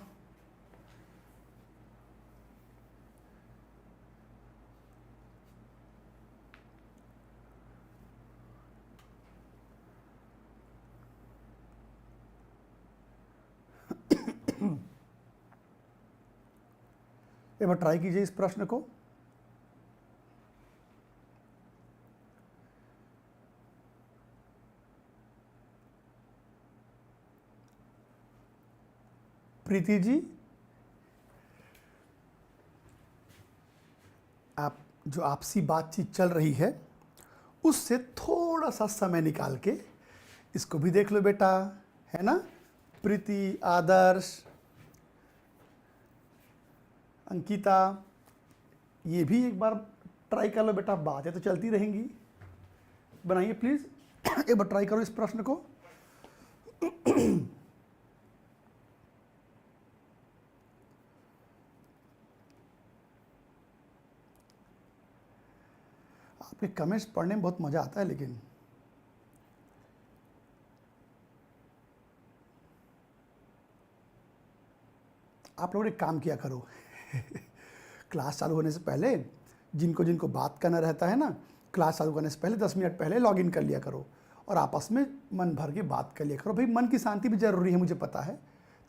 एक बार ट्राई कीजिए इस प्रश्न को। प्रीति जी, आप जो आपसी बातचीत चल रही है उससे थोड़ा सा समय निकाल के इसको भी देख लो बेटा, है ना। प्रीति, आदर्श, अंकिता, ये भी एक बार ट्राई कर लो बेटा, बातें तो चलती रहेंगी। बनाइए प्लीज, एक बार ट्राई करो इस प्रश्न को। आपके कमेंट्स पढ़ने में बहुत मजा आता है, लेकिन आप लोग एक काम किया करो क्लास चालू होने से पहले जिनको जिनको बात करना रहता है ना, क्लास चालू करने से पहले 10 मिनट पहले लॉगिन कर लिया करो और आपस में मन भर के बात कर लिया करो। भाई मन की शांति भी जरूरी है, मुझे पता है,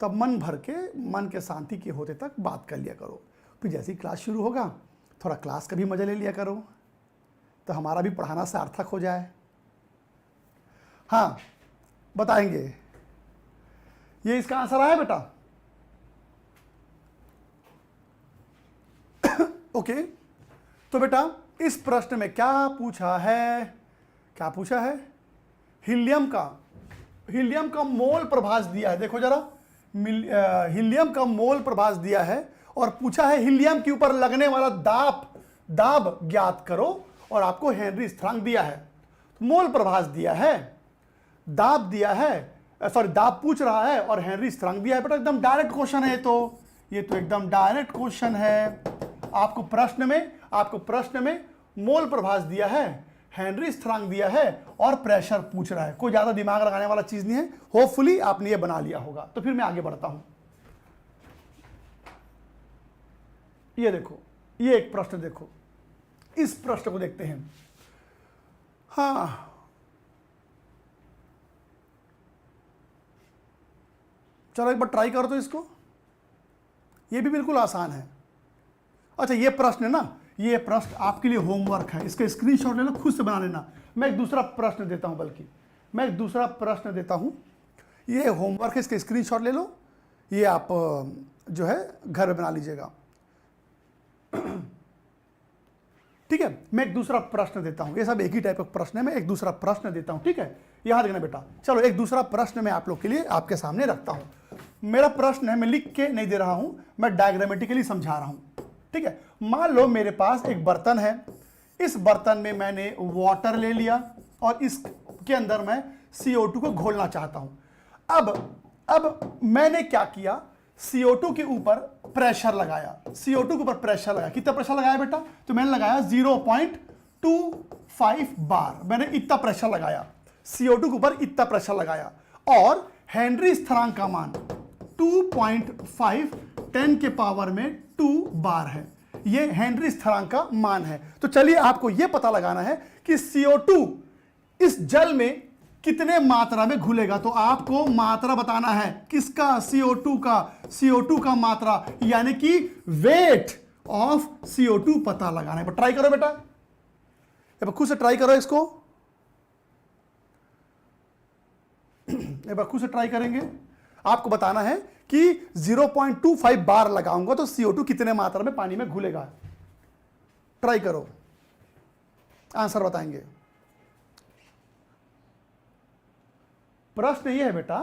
तो अब मन भर के, मन के शांति के होते तक बात कर लिया करो। फिर जैसे ही क्लास शुरू होगा थोड़ा क्लास का भी मजा ले लिया करो, तो हमारा भी पढ़ाना सार्थक हो जाए। हाँ बताएंगे, ये इसका आंसर आया बेटा। ओके, तो बेटा इस प्रश्न में क्या पूछा है, क्या पूछा है, हीलियम का मोल प्रभास दिया है। देखो जरा, हीलियम का मोल प्रभास दिया है और पूछा है हीलियम के ऊपर लगने वाला दाब ज्ञात करो, और आपको हेनरी स्थिरांक दिया है। तो मोल प्रभास दिया है, दाब दिया है, सॉरी दाब पूछ रहा है और हेनरी स्थिरांक दिया है। बेटा एकदम डायरेक्ट क्वेश्चन है, ये तो एकदम डायरेक्ट क्वेश्चन है। आपको प्रश्न में मोल प्रभास दिया है, हेनरी स्थिरांक दिया है और प्रेशर पूछ रहा है। कोई ज्यादा दिमाग लगाने वाला चीज नहीं है। होपफुली आपने ये बना लिया होगा। तो फिर मैं आगे बढ़ता हूं। ये देखो, ये एक प्रश्न देखो, इस प्रश्न को देखते हैं। हाँ, चलो एक बार ट्राई करो तो इसको, ये भी बिल्कुल आसान है। अच्छा ये प्रश्न है ना, ये प्रश्न आपके लिए होमवर्क है, इसका स्क्रीनशॉट ले लो, खुद से बना लेना। मैं एक दूसरा प्रश्न देता हूं, ये होमवर्क है, इसका स्क्रीनशॉट ले लो, ये आप जो है घर में बना लीजिएगा। ठीक है, मैं एक दूसरा प्रश्न देता हूं, ये सब एक ही टाइप का प्रश्न है, मैं एक दूसरा प्रश्न देता हूं। ठीक है, यहां देखना बेटा। चलो एक दूसरा प्रश्न मैं आप लोग के लिए आपके सामने रखता हूं। मेरा प्रश्न है, मैं लिख के नहीं दे रहा हूं, मैं डायग्रामेटिकली समझा रहा हूं। ठीक है, मान लो मेरे पास एक बर्तन है, इस बर्तन में मैंने वाटर ले लिया और इसके अंदर मैं CO2 को घोलना चाहता हूं। अब मैंने क्या किया, CO2 के ऊपर प्रेशर लगाया, CO2 के ऊपर प्रेशर लगाया। कितना प्रेशर लगाया बेटा, तो मैंने लगाया 0.25 बार, मैंने इतना प्रेशर लगाया, CO2 के ऊपर इतना प्रेशर लगाया। और हेनरी स्थिरांक का मान 2.5 10 के पावर में बार है। ये हेनरी स्थिरांक का मान है। तो चलिए आपको यह पता लगाना है कि CO2 इस जल में कितने मात्रा में घुलेगा। तो आपको मात्रा बताना है किसका, CO2 का मात्रा, यानी कि वेट ऑफ CO2 पता लगाना है। ट्राई करो बेटा, खुद से ट्राई करो इसको, एक बार खुद से ट्राई करेंगे। आपको बताना है कि 0.25 बार लगाऊंगा तो CO2 कितने मात्रा में पानी में घुलेगा। ट्राई करो, आंसर बताएंगे। प्रश्न यह है बेटा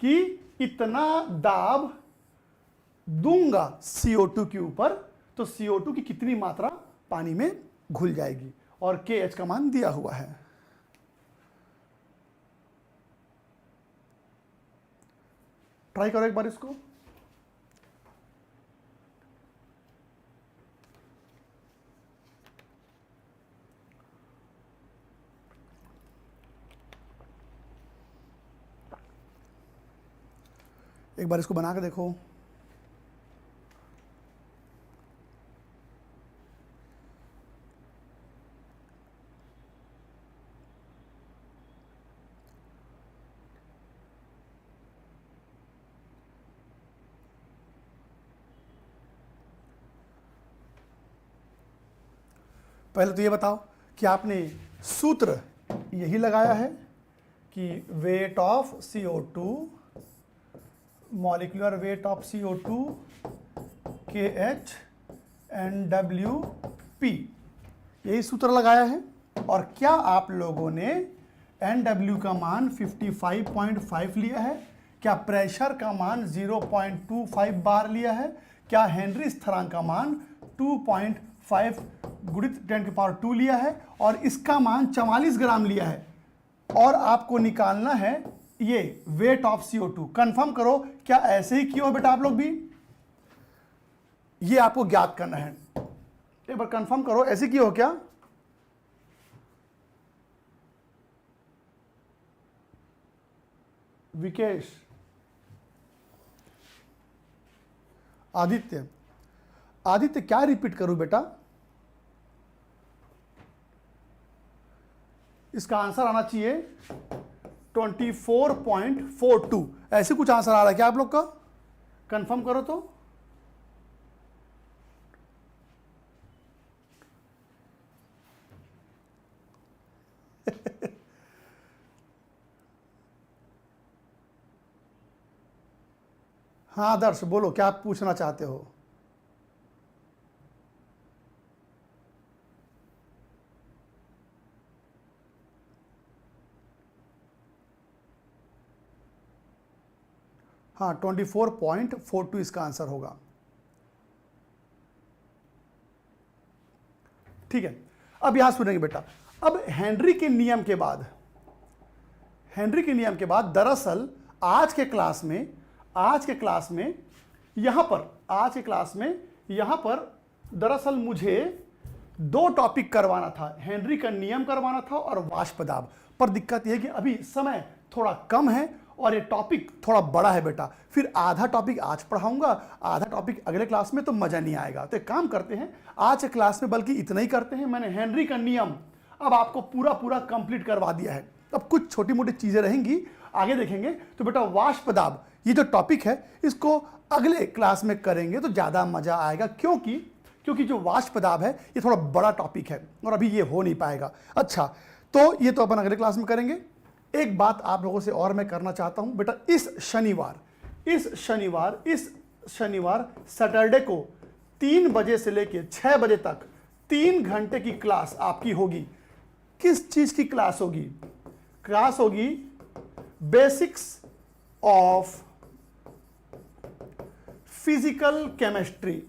कि इतना दाब दूंगा CO2 के ऊपर तो CO2 की कितनी मात्रा पानी में घुल जाएगी, और KH का मान दिया हुआ है। ट्राई करो एक बार इसको। एक बार इसको बना के देखो। पहले तो ये बताओ कि आपने सूत्र यही लगाया है कि weight of CO2, molecular weight of CO2 KH NWP, यही सूत्र लगाया है। और क्या आप लोगों ने NW का मान 55.5 लिया है? क्या प्रेशर का मान 0.25 बार लिया है? क्या हेनरी स्थिरांक का मान 2.5 गुणित 10⁻² लिया है? और इसका मान 44 ग्राम लिया है। और आपको निकालना है ये वेट ऑफ CO2। कंफर्म करो, क्या ऐसे ही किया हो बेटा आप लोग भी? ये आपको ज्ञात करना है। एक बार कंफर्म करो, ऐसे किया हो क्या? विकेश, आदित्य, आदित्य क्या रिपीट करूं बेटा? इसका आंसर आना चाहिए 24.42, ऐसे कुछ आंसर आ रहा है क्या आप लोग का? कंफर्म करो तो। हाँ आदर्श बोलो, क्या आप पूछना चाहते हो? हाँ 24.42 इसका आंसर होगा। ठीक है, अब यहां सुनेंगे बेटा। अब हेनरी के नियम के बाद, दरअसल आज के क्लास में यहां पर दरअसल मुझे दो टॉपिक करवाना था, हेनरी का नियम करवाना था और वाष्प दाब। पर दिक्कत यह है कि अभी समय थोड़ा कम है और ये टॉपिक थोड़ा बड़ा है बेटा। फिर आधा टॉपिक आज पढ़ाऊंगा, आधा टॉपिक अगले क्लास में, तो मजा नहीं आएगा। तो एक काम करते हैं, आज के क्लास में बल्कि इतना ही करते हैं। मैंने हेनरी का नियम अब आपको पूरा कंप्लीट करवा दिया है। अब कुछ छोटी मोटी चीजें रहेंगी, आगे देखेंगे। तो बेटा वाष्प दाब ये जो टॉपिक है, इसको अगले क्लास में करेंगे तो ज्यादा मजा आएगा, क्योंकि जो वाष्प दाब है ये थोड़ा बड़ा टॉपिक है और अभी ये हो नहीं पाएगा। अच्छा, तो ये तो अपन अगले क्लास में करेंगे। एक बात आप लोगों से और मैं करना चाहता हूं बेटा, इस शनिवार सैटरडे को 3 बजे से लेके 6 बजे तक 3 घंटे की क्लास आपकी होगी। किस चीज की क्लास होगी? क्लास होगी बेसिक्स ऑफ फिजिकल केमिस्ट्री।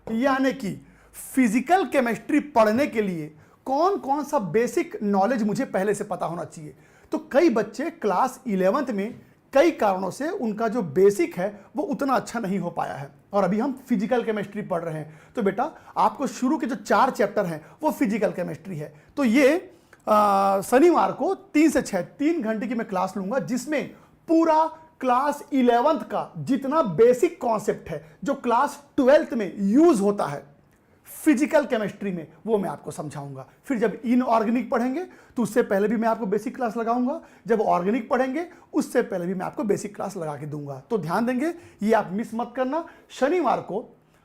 यानी कि फिजिकल केमिस्ट्री पढ़ने के लिए कौन कौन सा बेसिक नॉलेज मुझे पहले से पता होना चाहिए। तो कई बच्चे क्लास 11th में कई कारणों से उनका जो बेसिक है वो उतना अच्छा नहीं हो पाया है, और अभी हम फिजिकल केमिस्ट्री पढ़ रहे हैं। तो बेटा आपको शुरू के जो 4 चैप्टर हैं वो फिजिकल केमिस्ट्री है। तो ये शनिवार को 3 से 6 3 घंटे की मैं क्लास लूंगा, जिसमें पूरा क्लास 11th का जितना बेसिक कॉन्सेप्ट है जो क्लास 12th में यूज होता है फिजिकल केमिस्ट्री में, वो मैं आपको समझाऊंगा। फिर जब इनऑर्गेनिक पढ़ेंगे तो उससे पहले भी मैं आपको बेसिक क्लास लगाऊंगा, जब ऑर्गेनिक पढ़ेंगे उससे पहले भी मैं आपको बेसिक क्लास लगा के दूंगा। तो ध्यान देंगे, ये आप मिस मत करना। शनिवार को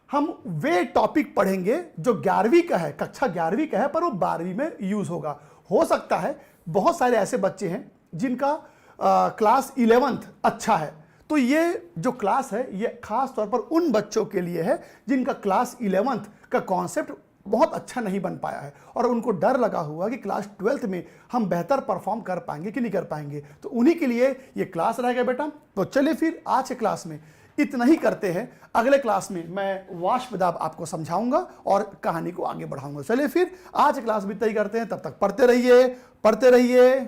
हम वे टॉपिक पढ़ेंगे जो 11वीं का है, कक्षा 11वीं का है, पर वो 12वीं में यूज होगा। हो सकता है बहुत सारे ऐसे बच्चे हैं जिनका क्लास 11th अच्छा है, तो ये जो क्लास है ये खास तौर पर उन बच्चों के लिए है जिनका क्लास 11th का कॉन्सेप्ट बहुत अच्छा नहीं बन पाया है और उनको डर लगा हुआ कि क्लास 12th में हम बेहतर परफॉर्म कर पाएंगे कि नहीं कर पाएंगे। तो उन्हीं के लिए ये क्लास रहेगा बेटा। तो चलिए फिर आज के क्लास में इतना ही करते हैं। अगले क्लास में मैं वाष्पदाब आपको समझाऊंगा और कहानी को आगे बढ़ाऊंगा। चलिए फिर आज क्लास भी इतना ही करते हैं, तब तक पढ़ते रहिए।